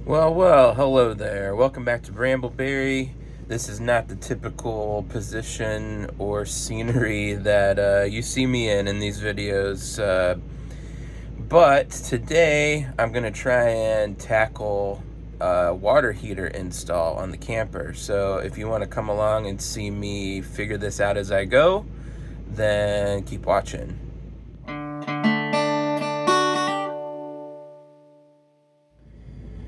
Well, hello there. Welcome back to Brambleberry. This is not the typical position or scenery that you see me in these videos. But today I'm going to try and tackle a water heater install on the camper. So if you want to come along and see me figure this out as I go, then keep watching.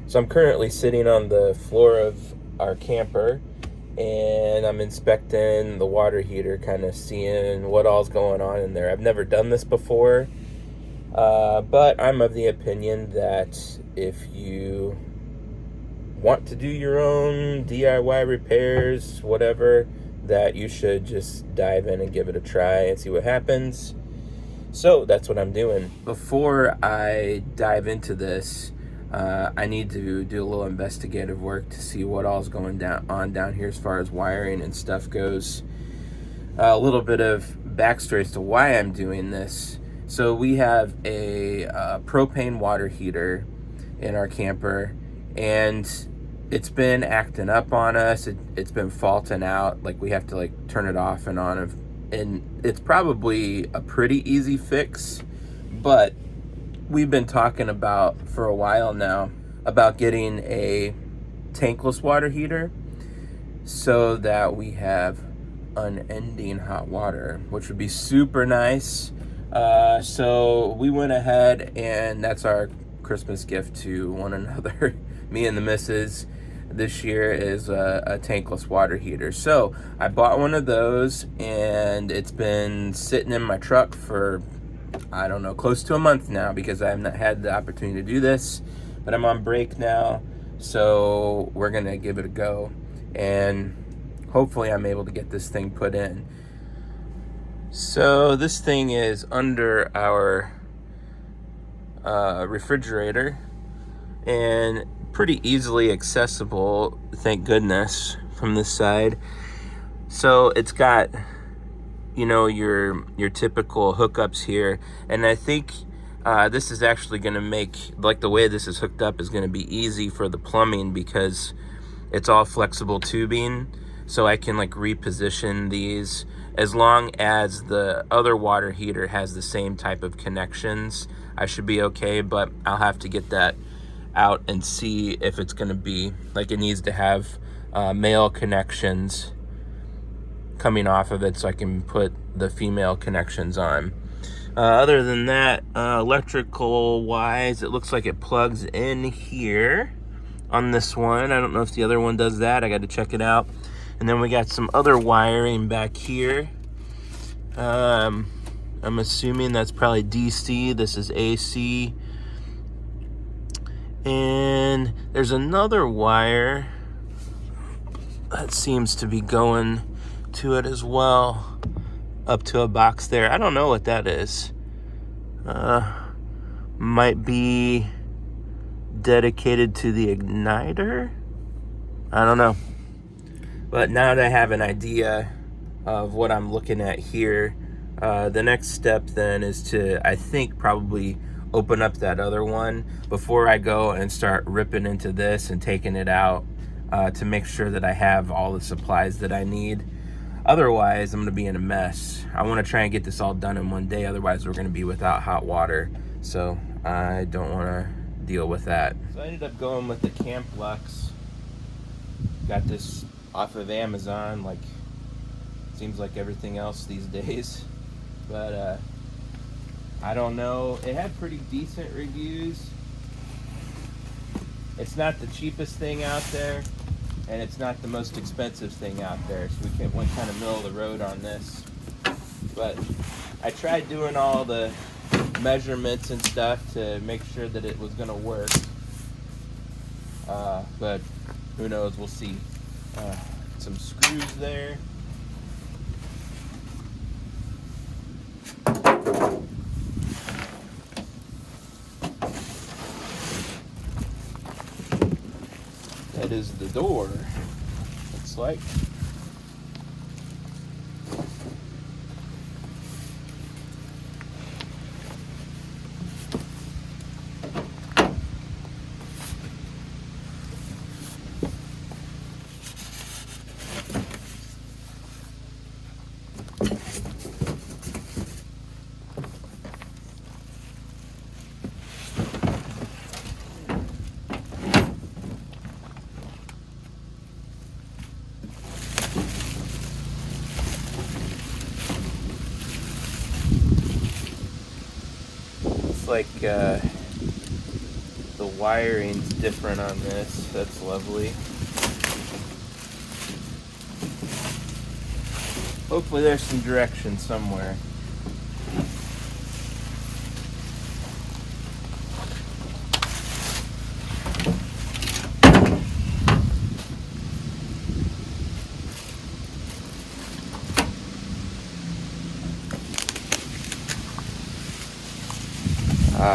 So I'm currently sitting on the floor of our camper and I'm inspecting the water heater, kind of seeing what all's going on in there. I've never done this before, but I'm of the opinion that if you want to do your own DIY repairs, whatever, that you should just dive in and give it a try and see what happens. So that's what I'm doing. Before I dive into this, I need to do a little investigative work to see what all's going down here as far as wiring and stuff goes. A little bit of backstory as to why I'm doing this. So we have a propane water heater in our camper, and it's been acting up on us. It's been faulting out. Like, we have to turn it off and on, and it's probably a pretty easy fix, but we've been talking about for a while now about getting a tankless water heater so that we have unending hot water, which would be super nice. So we went ahead, and that's our Christmas gift to one another, me and the missus, this year, is a tankless water heater. So I bought one of those, and it's been sitting in my truck for, I don't know, close to a month now, because I have not had the opportunity to do this, but I'm on break now, so we're gonna give it a go, and hopefully I'm able to get this thing put in. So this thing is under our refrigerator, and pretty easily accessible, thank goodness, from this side. So it's got, you know, your typical hookups here, and I think this is actually going to make, like, the way this is hooked up is going to be easy for the plumbing, because it's all flexible tubing, so I can reposition these. As long as the other water heater has the same type of connections, I should be okay, but I'll have to get that out and see if it's going to be, it needs to have male connections coming off of it so I can put the female connections on. Other than that, electrical wise, it looks like it plugs in here on this one. I don't know if the other one does that. I got to check it out. And then we got some other wiring back here. I'm assuming that's probably DC. This is AC. And there's another wire that seems to be going to it as well, up to a box there. I don't know what that is. Might be dedicated to the igniter. I don't know. But now that I have an idea of what I'm looking at here, the next step then is to, I think, probably open up that other one before I go and start ripping into this and taking it out, to make sure that I have all the supplies that I need. Otherwise, I'm going to be in a mess. I want to try and get this all done in one day. Otherwise, we're going to be without hot water. So I don't want to deal with that. So I ended up going with the Camplux. Got this off of Amazon, seems like everything else these days. But I don't know. It had pretty decent reviews. It's not the cheapest thing out there, and it's not the most expensive thing out there, so we went kind of middle of the road on this. But I tried doing all the measurements and stuff to make sure that it was going to work, but who knows, we'll see. Some screws there. That is the door, looks like. like the wiring's different on this. That's lovely. Hopefully there's some direction somewhere.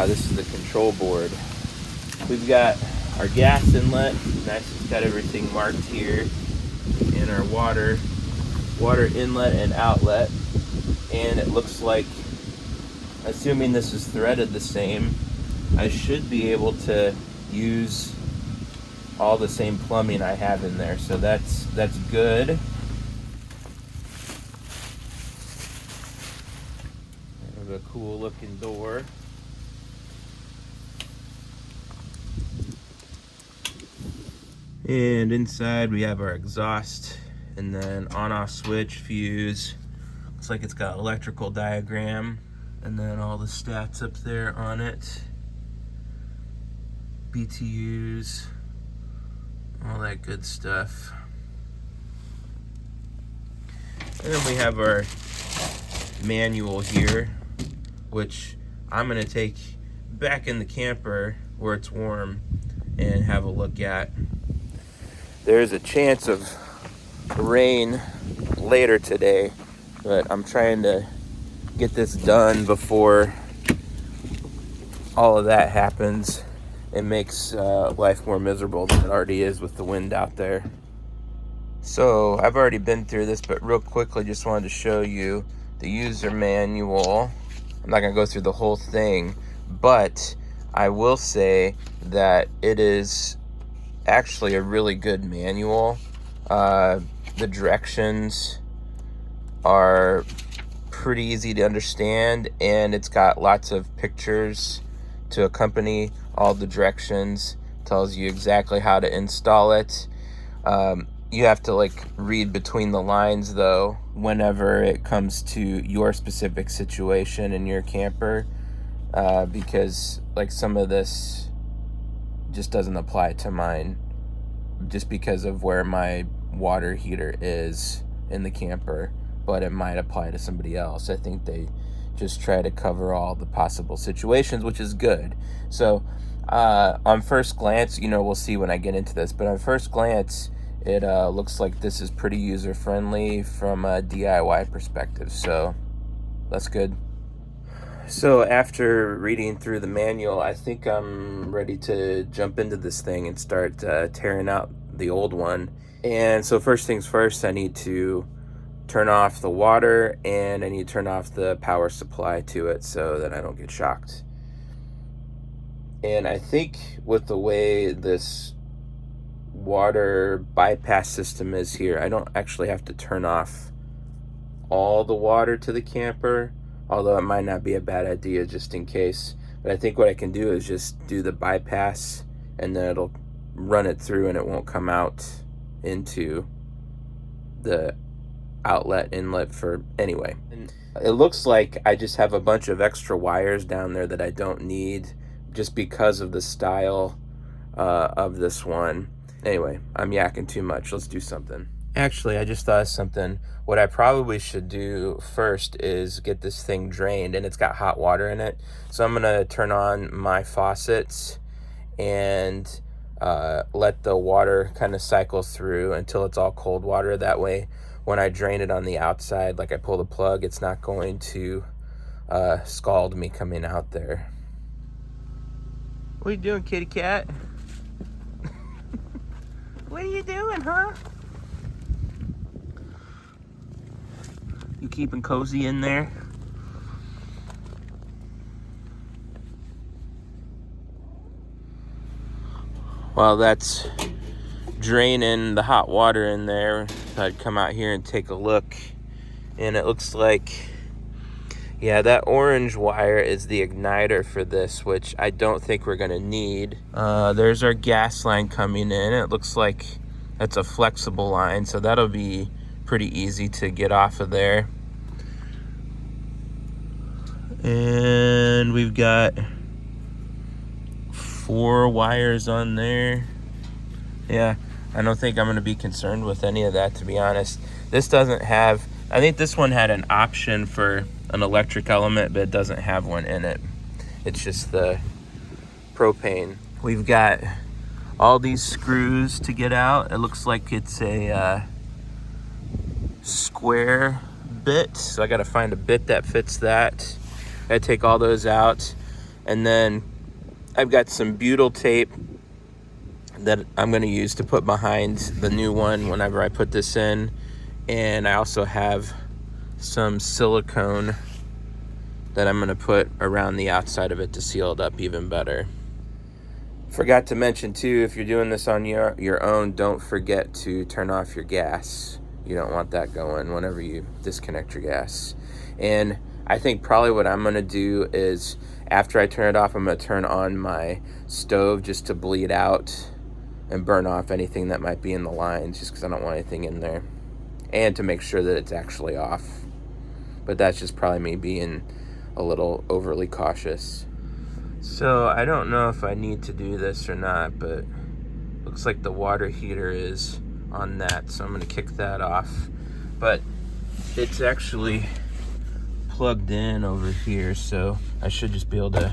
This is the control board. We've got our gas inlet. Nice, it's got everything marked here. And our water inlet and outlet. And it looks like, assuming this is threaded the same, I should be able to use all the same plumbing I have in there. So that's good. There's a cool looking door. And inside we have our exhaust and then on-off switch, fuse. Looks like it's got electrical diagram and then all the stats up there on it. BTUs, all that good stuff. And then we have our manual here, which I'm gonna take back in the camper where it's warm and have a look at. There's a chance of rain later today, but I'm trying to get this done before all of that happens. It makes life more miserable than it already is with the wind out there. So I've already been through this, but real quickly just wanted to show you the user manual. I'm not gonna go through the whole thing, but I will say that it is actually a really good manual. The directions are pretty easy to understand, and it's got lots of pictures to accompany all the directions. Tells you exactly how to install it. You have to like read between the lines though whenever it comes to your specific situation in your camper, because like some of this just doesn't apply to mine just because of where my water heater is in the camper, but it might apply to somebody else. I think they just try to cover all the possible situations, which is good. So on first glance, you know, we'll see when I get into this, but on first glance it looks like this is pretty user friendly from a DIY perspective, so that's good. So after reading through the manual, I think I'm ready to jump into this thing and start tearing out the old one. And so first things first, I need to turn off the water and I need to turn off the power supply to it so that I don't get shocked. And I think with the way this water bypass system is here, I don't actually have to turn off all the water to the camper, although it might not be a bad idea just in case. But I think what I can do is just do the bypass and then it'll run it through and it won't come out into the outlet inlet for anyway. And it looks like I just have a bunch of extra wires down there that I don't need just because of the style of this one. Anyway, I'm yakking too much. Let's do something. Actually, I just thought of something. What I probably should do first is get this thing drained, and it's got hot water in it. So I'm gonna turn on my faucets and let the water kind of cycle through until it's all cold water. That way, when I drain it on the outside, like I pull the plug, it's not going to scald me coming out there. What are you doing, kitty cat? What are you doing, huh? You keeping cozy in there? While that's draining the hot water in there, I'd come out here and take a look. And it looks like, yeah, that orange wire is the igniter for this, which I don't think we're gonna need. There's our gas line coming in. It looks like that's a flexible line, so that'll be pretty easy to get off of there. And we've got 4 wires on there. Yeah, I don't think I'm going to be concerned with any of that, to be honest. This doesn't have, I think this one had an option for an electric element, but it doesn't have one in it. It's just the propane. We've got all these screws to get out. It looks like it's a square bit, so I got to find a bit that fits that. I take all those out, and then I've got some butyl tape that I'm going to use to put behind the new one whenever I put this in. And I also have some silicone that I'm going to put around the outside of it to seal it up even better. Forgot to mention too, if you're doing this on your own, don't forget to turn off your gas. You don't want that going whenever you disconnect your gas. And I think probably what I'm going to do is, after I turn it off, I'm going to turn on my stove just to bleed out and burn off anything that might be in the lines, just because I don't want anything in there, and to make sure that it's actually off. But that's just probably me being a little overly cautious. So I don't know if I need to do this or not, but looks like the water heater is on that, so I'm going to kick that off. But it's actually plugged in over here, so I should just be able to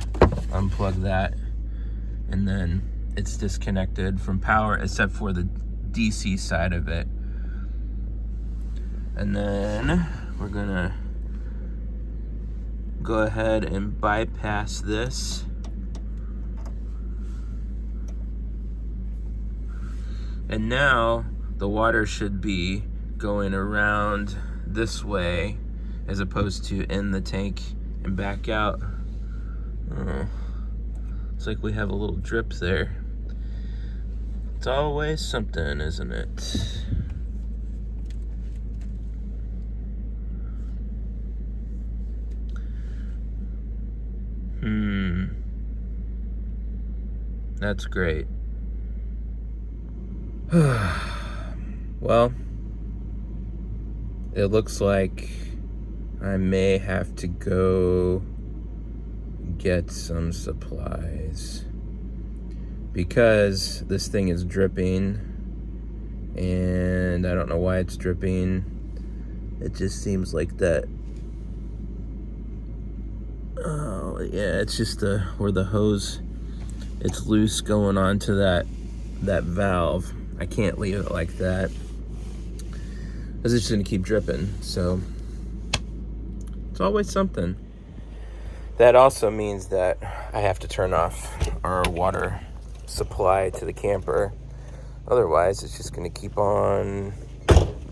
unplug that, and then it's disconnected from power except for the DC side of it. And then we're gonna go ahead and bypass this. And now the water should be going around this way as opposed to in the tank and back out. Looks like we have a little drip there. It's always something, isn't it? That's great. Well, it looks like I may have to go get some supplies, because this thing is dripping, and I don't know why it's dripping. It just seems like that. Oh yeah, it's just where the hose, it's loose going onto that valve. I can't leave it like that, because it's just gonna keep dripping. So it's always something. That also means that I have to turn off our water supply to the camper. Otherwise, it's just gonna keep on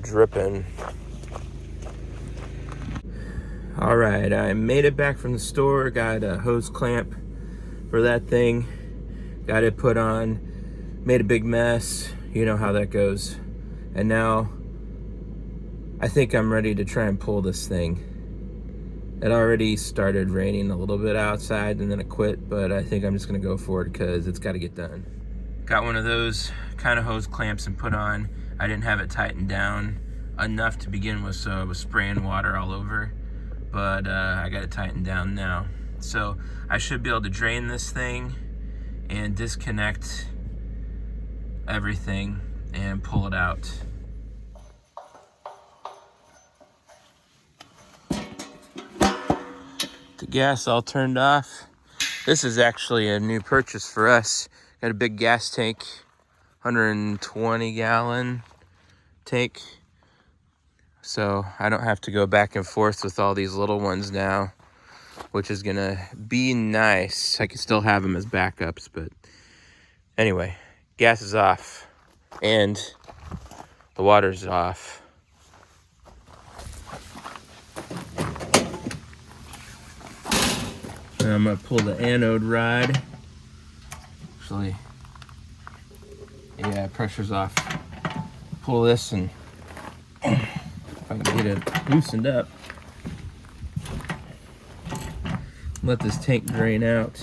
dripping. All right, I made it back from the store, got a hose clamp for that thing, got it put on, made a big mess. You know how that goes. And now I think I'm ready to try and pull this thing. It already started raining a little bit outside and then it quit, but I think I'm just gonna go for it because it's gotta get done. Got one of those kind of hose clamps and put on. I didn't have it tightened down enough to begin with, so I was spraying water all over, but I got it tightened down now. So I should be able to drain this thing and disconnect everything and pull it out. The gas all turned off. This is actually a new purchase for us. Got a big gas tank, 120 gallon tank. So I don't have to go back and forth with all these little ones now, which is gonna be nice. I can still have them as backups, but anyway, gas is off and the water's off. And I'm gonna pull the anode rod. Actually, yeah, pressure's off. Pull this, and if I can get it loosened up, let this tank drain out.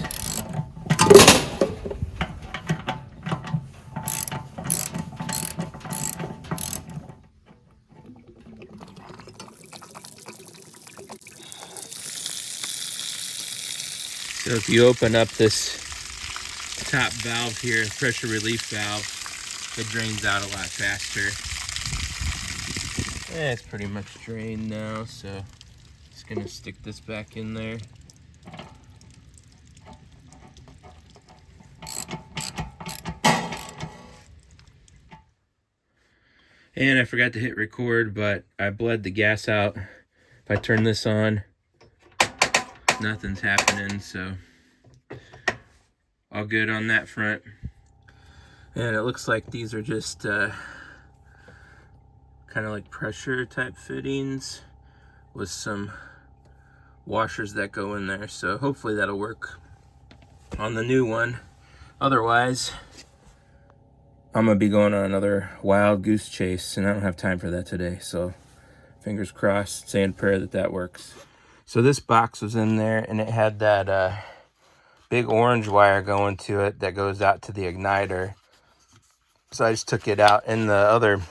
So if you open up this top valve here, pressure relief valve. It drains out a lot faster. It's pretty much drained now, so just gonna stick this back in there. And I forgot to hit record, but I bled the gas out. If I turn this on, nothing's happening, so all good on that front. And it looks like these are just kind of like pressure type fittings with some washers that go in there. So hopefully that'll work on the new one. Otherwise, I'm gonna be going on another wild goose chase, and I don't have time for that today. So fingers crossed, saying a prayer that that works. So this box was in there, and it had that big orange wire going to it that goes out to the igniter. So I just took it out, and the other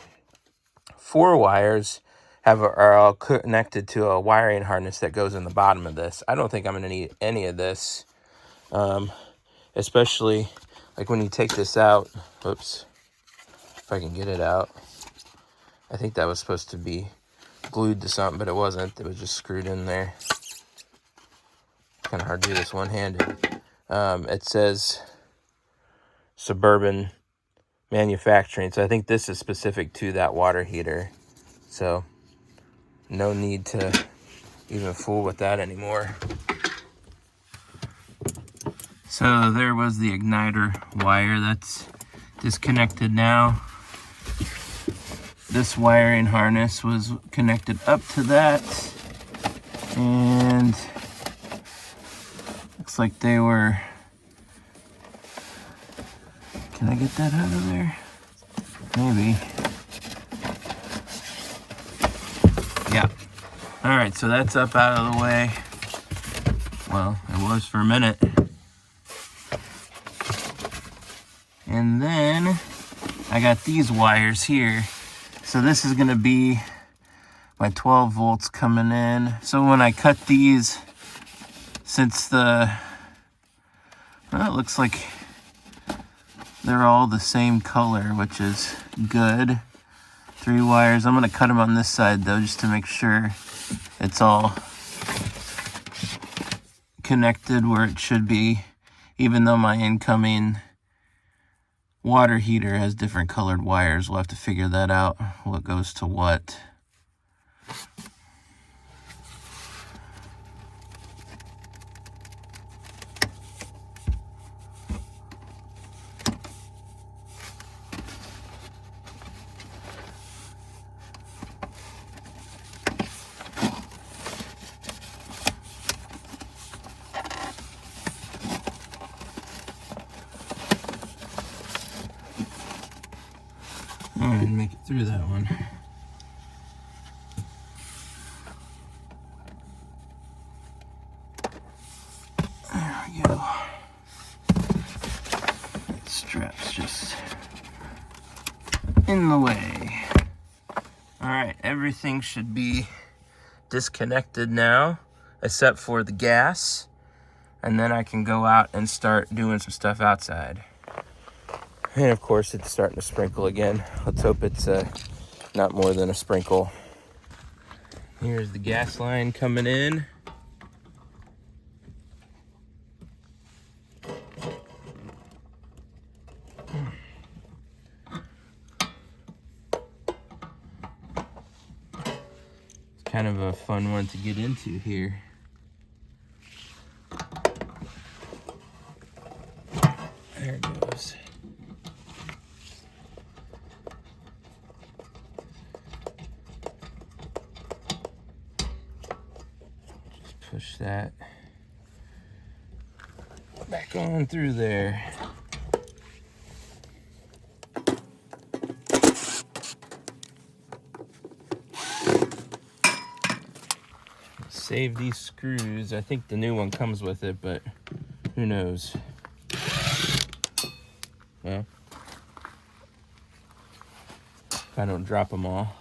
4 wires are all connected to a wiring harness that goes in the bottom of this. I don't think I'm gonna need any of this, especially like when you take this out. Oops, if I can get it out. I think that was supposed to be glued to something, but it wasn't. It was just screwed in there. Kind of hard to do this one-handed. It says Suburban manufacturing, so I think this is specific to that water heater, so no need to even fool with that anymore. So there was the igniter wire that's disconnected now. This wiring harness was connected up to that, and looks like they were... Can I get that out of there? Maybe. Yeah. All right, so that's up out of the way. Well, it was for a minute. And then I got these wires here. So this is gonna be my 12 volts coming in. So when I cut these, since well, it looks like they're all the same color, which is good. 3 wires. I'm gonna cut them on this side though, just to make sure it's all connected where it should be, even though my incoming water heater has different colored wires. We'll have to figure that out, what goes to what. I didn't make it through that one. There we go. That strap's just in the way. Alright, everything should be disconnected now, except for the gas. And then I can go out and start doing some stuff outside. And of course, it's starting to sprinkle again. Let's hope it's not more than a sprinkle. Here's the gas line coming in. It's kind of a fun one to get into here. There it goes. Push that back on through there. Save these screws. I think the new one comes with it, but who knows? Well, if I don't drop them all.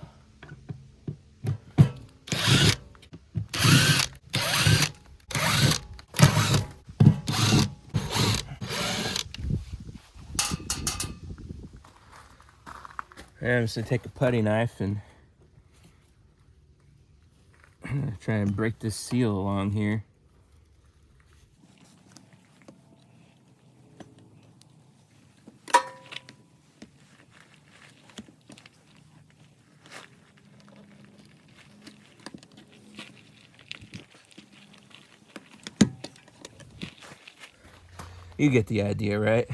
I'm just gonna take a putty knife and try and break this seal along here. You get the idea, right?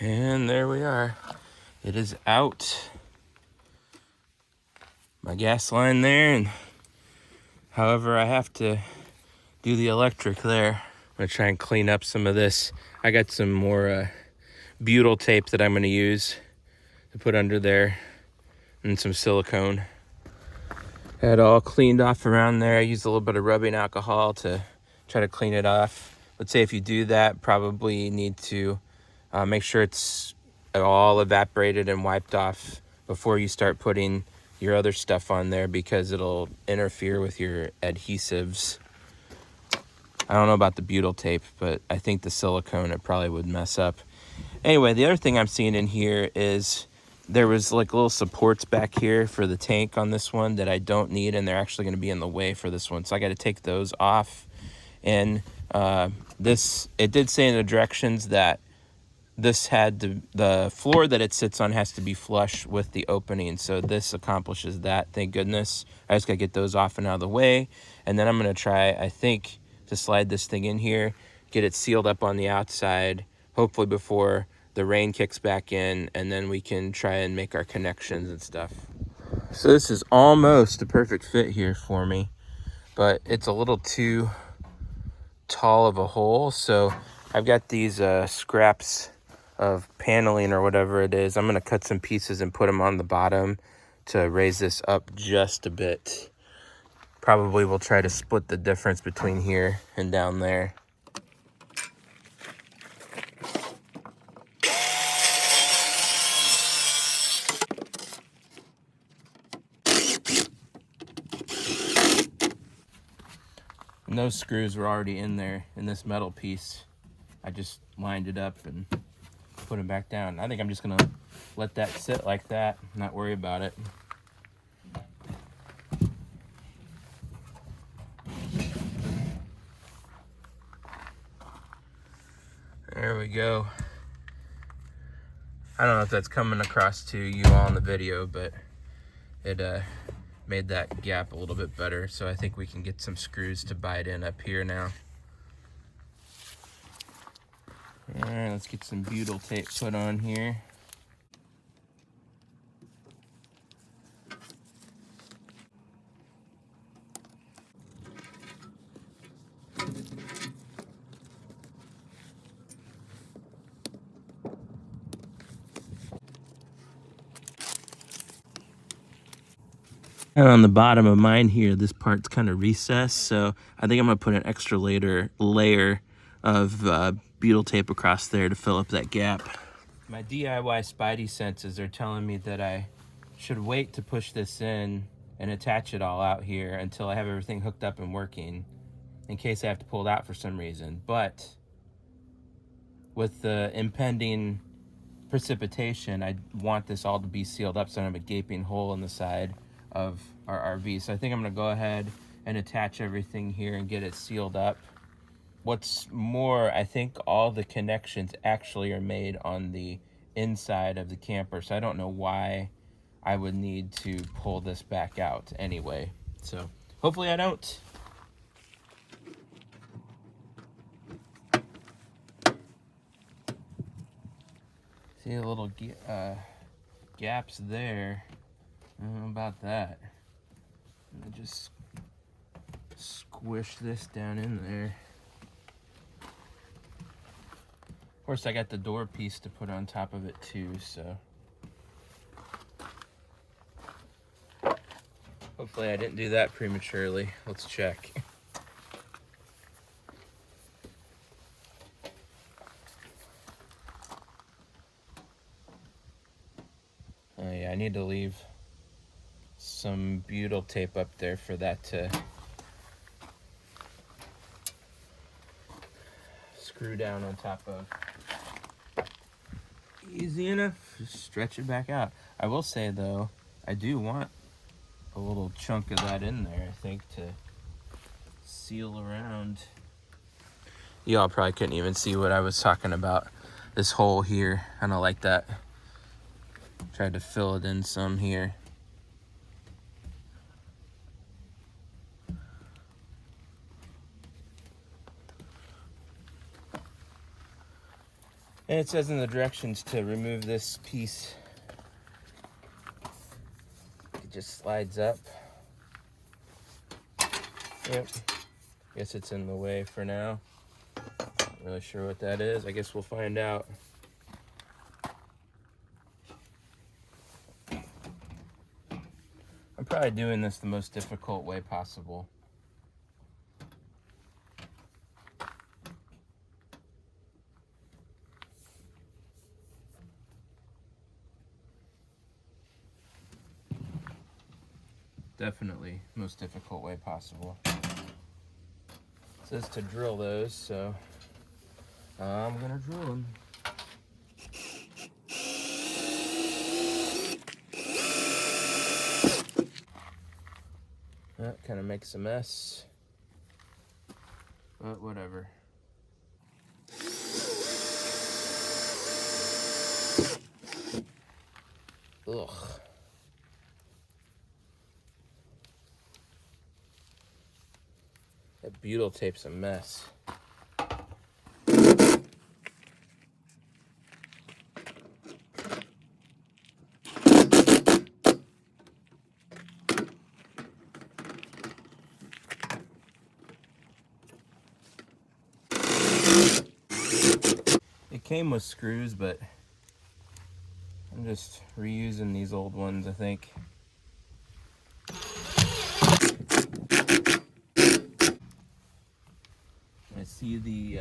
And there we are. It is out. My gas line there, and however I have to do the electric there. I'm gonna try and clean up some of this. I got some more butyl tape that I'm gonna use to put under there, and some silicone. Had it all cleaned off around there. I used a little bit of rubbing alcohol to try to clean it off. Let's say if you do that, probably need to make sure it's all evaporated and wiped off before you start putting your other stuff on there, because it'll interfere with your adhesives. I don't know about the butyl tape, but I think the silicone, it probably would mess up. Anyway, the other thing I'm seeing in here is there was like little supports back here for the tank on this one that I don't need, and they're actually going to be in the way for this one. So I got to take those off. And it did say in the directions that this the floor that it sits on has to be flush with the opening. So this accomplishes that, thank goodness. I just got to get those off and out of the way. And then I'm going to try, I think, to slide this thing in here, get it sealed up on the outside, hopefully before the rain kicks back in, and then we can try and make our connections and stuff. So this is almost a perfect fit here for me, but it's a little too tall of a hole. So I've got these scraps of paneling or whatever it is. I'm going to cut some pieces and put them on the bottom to raise this up just a bit. Probably we'll try to split the difference between here and down there. And those screws were already in there in this metal piece. I just lined it up and put them back down. I think I'm just gonna let that sit like that, not worry about it. There we go. I don't know if that's coming across to you all in the video, but it made that gap a little bit better. So I think we can get some screws to bite in up here now. All right, let's get some butyl tape put on here. And on the bottom of mine here, this part's kind of recessed, so I think I'm gonna put an extra layer of butyl tape across there to fill up that gap. My DIY spidey senses are telling me that I should wait to push this in and attach it all out here until I have everything hooked up and working, in case I have to pull it out for some reason. But with the impending precipitation, I want this all to be sealed up so I don't have a gaping hole in the side of our RV. So I think I'm gonna go ahead and attach everything here and get it sealed up. What's more, I think all the connections actually are made on the inside of the camper, so I don't know why I would need to pull this back out anyway. So hopefully I don't. See a little gaps there. I don't know about that. I'm gonna just squish this down in there. Of course, I got the door piece to put on top of it too, so Hopefully I didn't do that prematurely. Let's check. Oh yeah, I need to leave some butyl tape up there for that to screw down on top of. Easy enough, just stretch it back out. I will say though, I do want a little chunk of that in there, I think, to seal around. Y'all probably couldn't even see what I was talking about. This hole here, I don't like that. Tried to fill it in some here. And it says in the directions to remove this piece. It just slides up. Yep. Guess it's in the way for now. Not really sure what that is. I guess we'll find out. I'm probably doing this the most difficult way possible. Definitely most difficult way possible. It says to drill those, so I'm gonna drill them. That kind of makes a mess, but whatever. Ugh. That butyl tape's a mess. It came with screws, but I'm just reusing these old ones, I think. I see the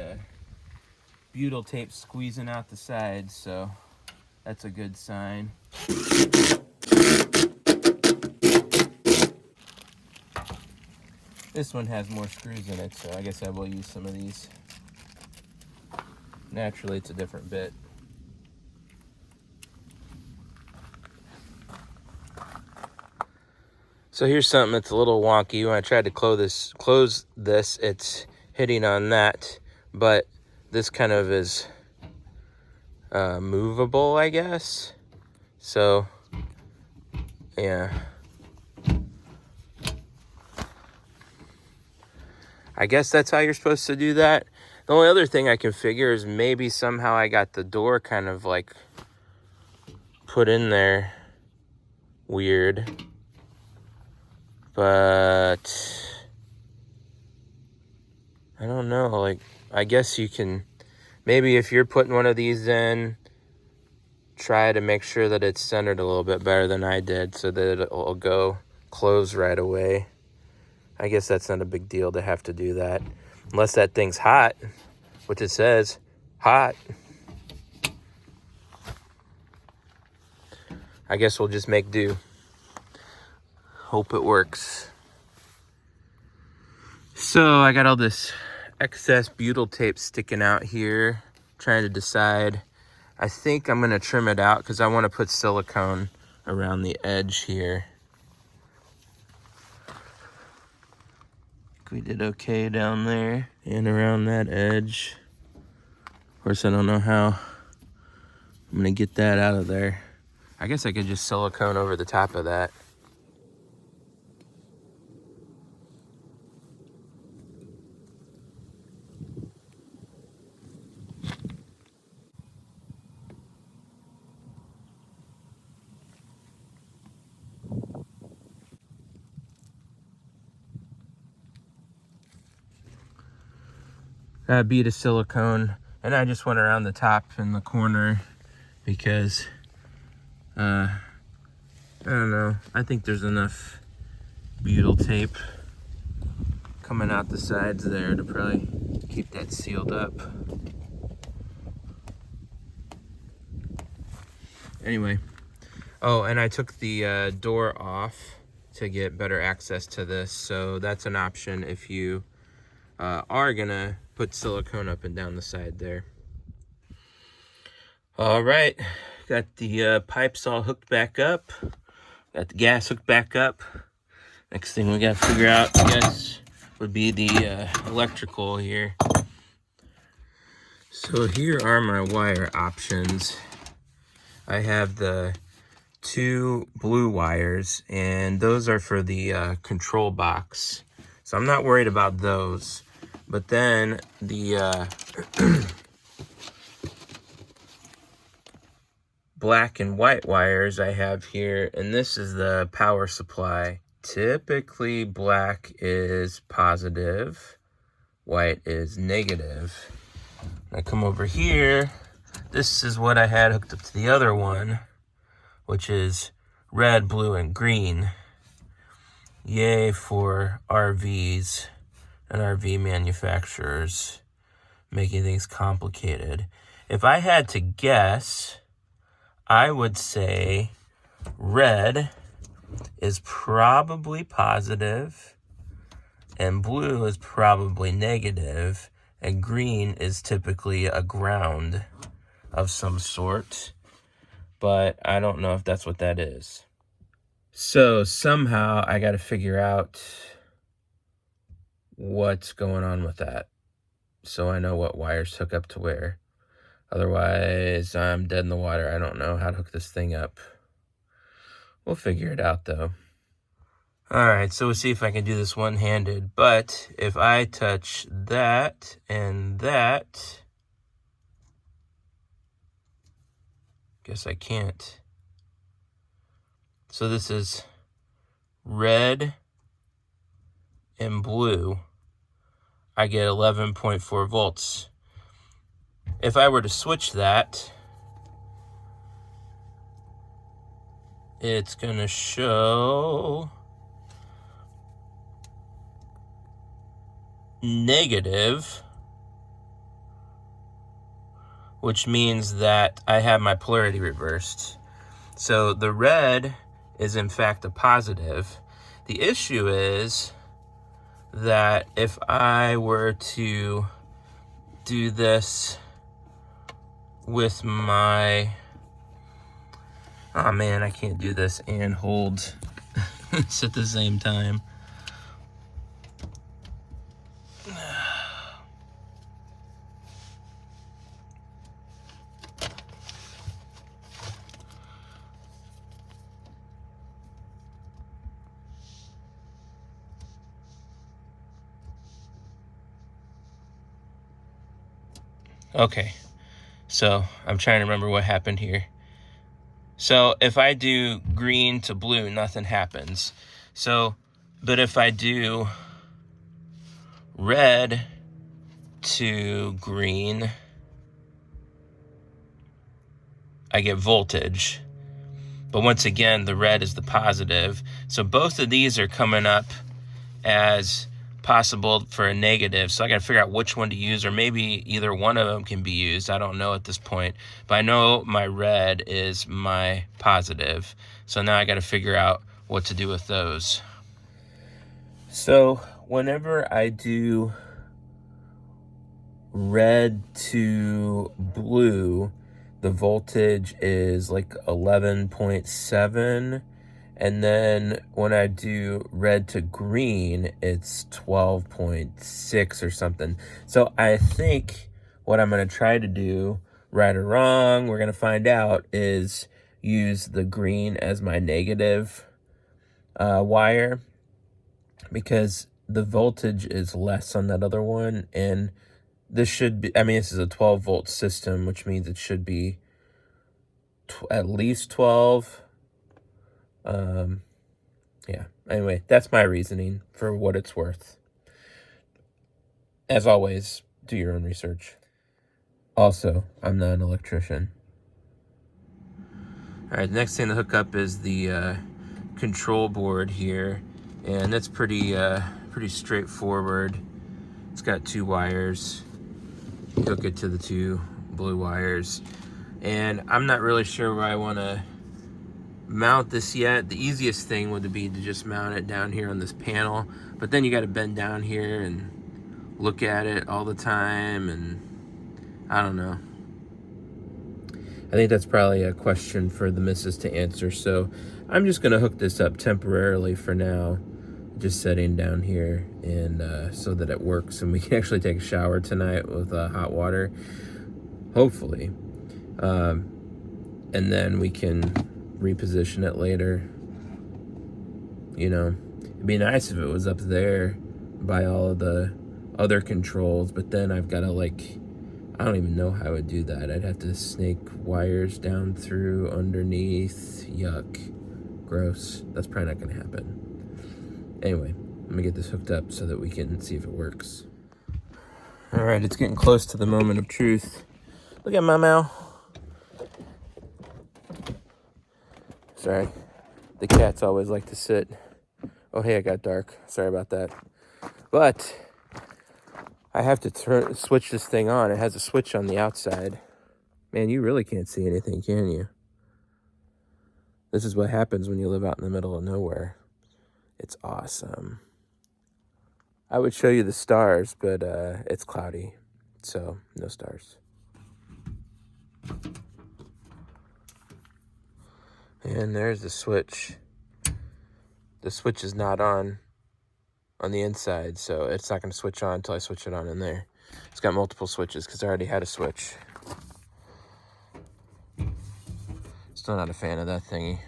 butyl tape squeezing out the sides, so that's a good sign. This one has more screws in it, so I guess I will use some of these. Naturally, it's a different bit. So here's something that's a little wonky. When I tried to close this, it's hitting on that, but this kind of is movable, I guess. So, yeah. I guess that's how you're supposed to do that. The only other thing I can figure is maybe somehow I got the door kind of like put in there weird. But I don't know, like, I guess you can, maybe if you're putting one of these in, try to make sure that it's centered a little bit better than I did so that it'll go close right away. I guess that's not a big deal to have to do that. Unless that thing's hot, which it says hot. I guess we'll just make do. Hope it works. So I got all this excess butyl tape sticking out here. Trying to decide. I think I'm going to trim it out because I want to put silicone around the edge here. We did okay down there and around that edge. Of course, I don't know how I'm gonna get that out of there. I guess I could just silicone over the top of that. That bead of silicone, and I just went around the top and the corner because I don't know, I think there's enough butyl tape coming out the sides there to probably keep that sealed up. Anyway, oh, and I took the door off to get better access to this, so that's an option if you are gonna put silicone up and down the side there. All right, got the pipes all hooked back up, got the gas hooked back up. Next thing we gotta figure out, I guess, would be the electrical here. So here are my wire options. I have the 2 blue wires, and those are for the control box. So I'm not worried about those. But then the black and white wires I have here, and this is the power supply. Typically black is positive, white is negative. I come over here, this is what I had hooked up to the other one, which is red, blue, and green. Yay for RVs and RV manufacturers making things complicated. If I had to guess, I would say red is probably positive, and blue is probably negative, and green is typically a ground of some sort, but I don't know if that's what that is. So somehow I got to figure out what's going on with that, so I know what wires hook up to where. Otherwise, I'm dead in the water. I don't know how to hook this thing up. We'll figure it out, though. All right, so we'll see if I can do this one-handed. But if I touch that and that, guess I can't. So this is red and blue. I get 11.4 volts. If I were to switch that, it's gonna show negative, which means that I have my polarity reversed. So the red is in fact a positive. The issue is that if I were to do this with my, oh man, I can't do this and hold this at the same time. Okay, so I'm trying to remember what happened here. So if I do green to blue, nothing happens. So, but if I do red to green, I get voltage. But once again, the red is the positive. So both of these are coming up as possible for a negative. So I got to figure out which one to use, or maybe either one of them can be used. I don't know at this point, but I know my red is my positive. So now I got to figure out what to do with those. So whenever I do red to blue, the voltage is like 11.7. And then when I do red to green, it's 12.6 or something. So I think what I'm going to try to do, right or wrong, we're going to find out, is use the green as my negative wire, because the voltage is less on that other one. And this should be, I mean, this is a 12 volt system, which means it should be at least 12. Yeah, anyway, that's my reasoning for what it's worth. As always, do your own research. Also, I'm not an electrician. All right, the next thing to hook up is the control board here. And that's pretty straightforward. It's got 2 wires. You hook it to the 2 blue wires. And I'm not really sure where I want to mount this yet. The easiest thing would be to just mount it down here on this panel, but then you got to bend down here and look at it all the time, and I don't know. I think that's probably a question for the missus to answer, so I'm just going to hook this up temporarily for now, just setting down here, and so that it works and we can actually take a shower tonight with hot water, hopefully, and then we can reposition it later. You know, it'd be nice if it was up there by all of the other controls, but then I've got to, like, I don't even know how I would do that. I'd have to snake wires down through, underneath. Yuck. Gross. That's probably not going to happen. Anyway, let me get this hooked up so that we can see if it works. All right, it's getting close to the moment of truth. Look at my Mau. Sorry. The cats always like to sit. Oh, hey, it got dark. Sorry about that. But I have to switch this thing on. It has a switch on the outside. Man, you really can't see anything, can you? This is what happens when you live out in the middle of nowhere. It's awesome. I would show you the stars, but it's cloudy, so no stars. And there's the switch. The switch is not on the inside, so it's not going to switch on until I switch it on in there. It's got multiple switches because I already had a switch. Still not a fan of that thingy.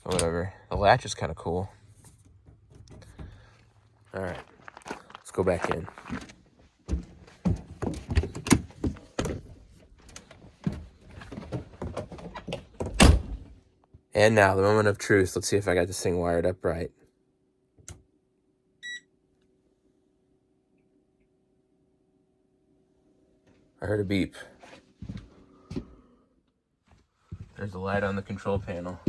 But whatever. The latch is kind of cool. All right, let's go back in. And now, the moment of truth. Let's see if I got this thing wired up right. I heard a beep. There's a light on the control panel.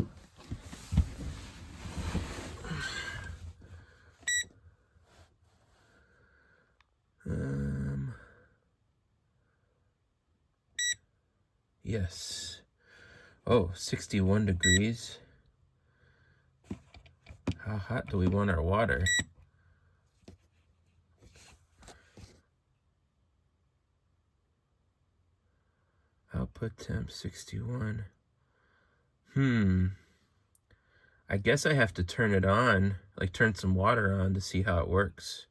Yes. Oh, 61 degrees. How hot do we want our water? Output temp 61. I guess I have to turn it on, like turn some water on to see how it works.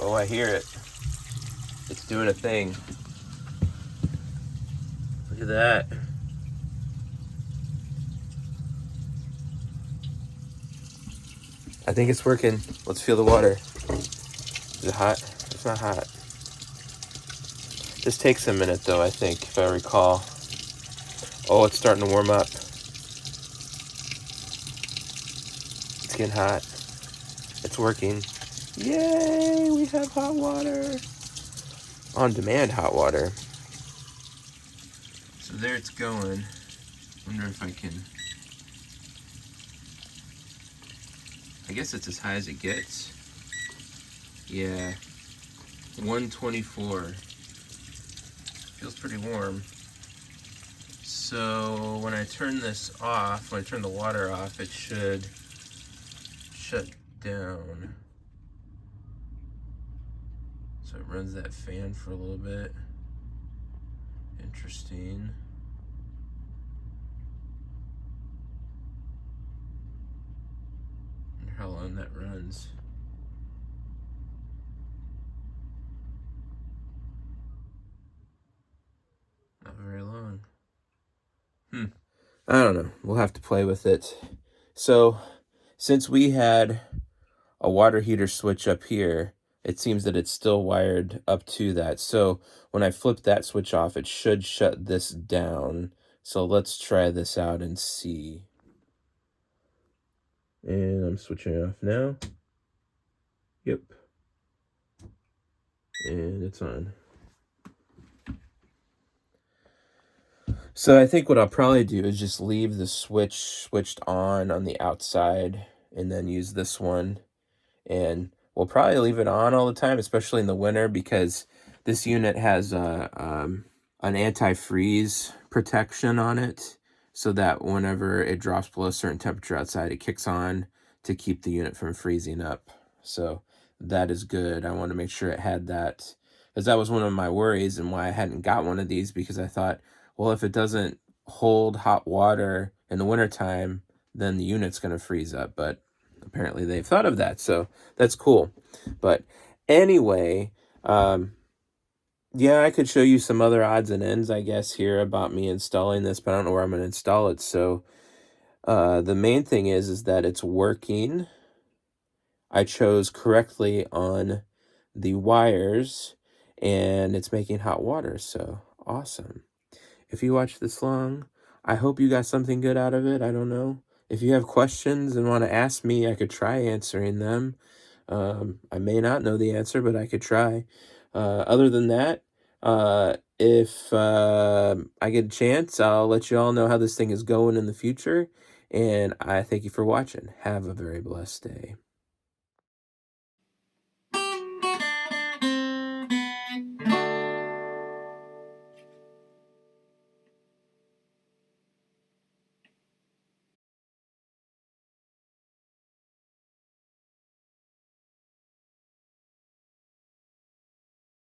Oh, I hear it. It's doing a thing. Look at that. I think it's working. Let's feel the water. Is it hot? It's not hot. This takes a minute though, I think, if I recall. Oh, it's starting to warm up. It's getting hot. It's working. Yay, we have hot water. On-demand hot water. So there it's going. Wonder if I can... I guess it's as high as it gets. Yeah. 124. Feels pretty warm. So when I turn this off, when I turn the water off, it should shut down. So it runs that fan for a little bit. Interesting. Wonder how long that runs. Not very long. I don't know. We'll have to play with it. So, since we had a water heater switch up here, it seems that it's still wired up to that. So, when I flip that switch off, it should shut this down. So, let's try this out and see. And I'm switching it off now. Yep. And it's on. So I think what I'll probably do is just leave the switched on the outside and then use this one, and we'll probably leave it on all the time, especially in the winter, because this unit has an anti-freeze protection on it, so that whenever it drops below a certain temperature outside, it kicks on to keep the unit from freezing up. So that is good. I want to make sure it had that, because that was one of my worries and why I hadn't got one of these, because I thought, well, if it doesn't hold hot water in the wintertime, then the unit's going to freeze up. But apparently they've thought of that, so that's cool. But anyway, yeah, I could show you some other odds and ends, I guess, here about me installing this, but I don't know where I'm going to install it. So the main thing is that it's working. I chose correctly on the wires, and it's making hot water, so awesome. If you watched this long, I hope you got something good out of it. I don't know. If you have questions and want to ask me, I could try answering them. I may not know the answer, but I could try. Other than that, if I get a chance, I'll let you all know how this thing is going in the future. And I thank you for watching. Have a very blessed day.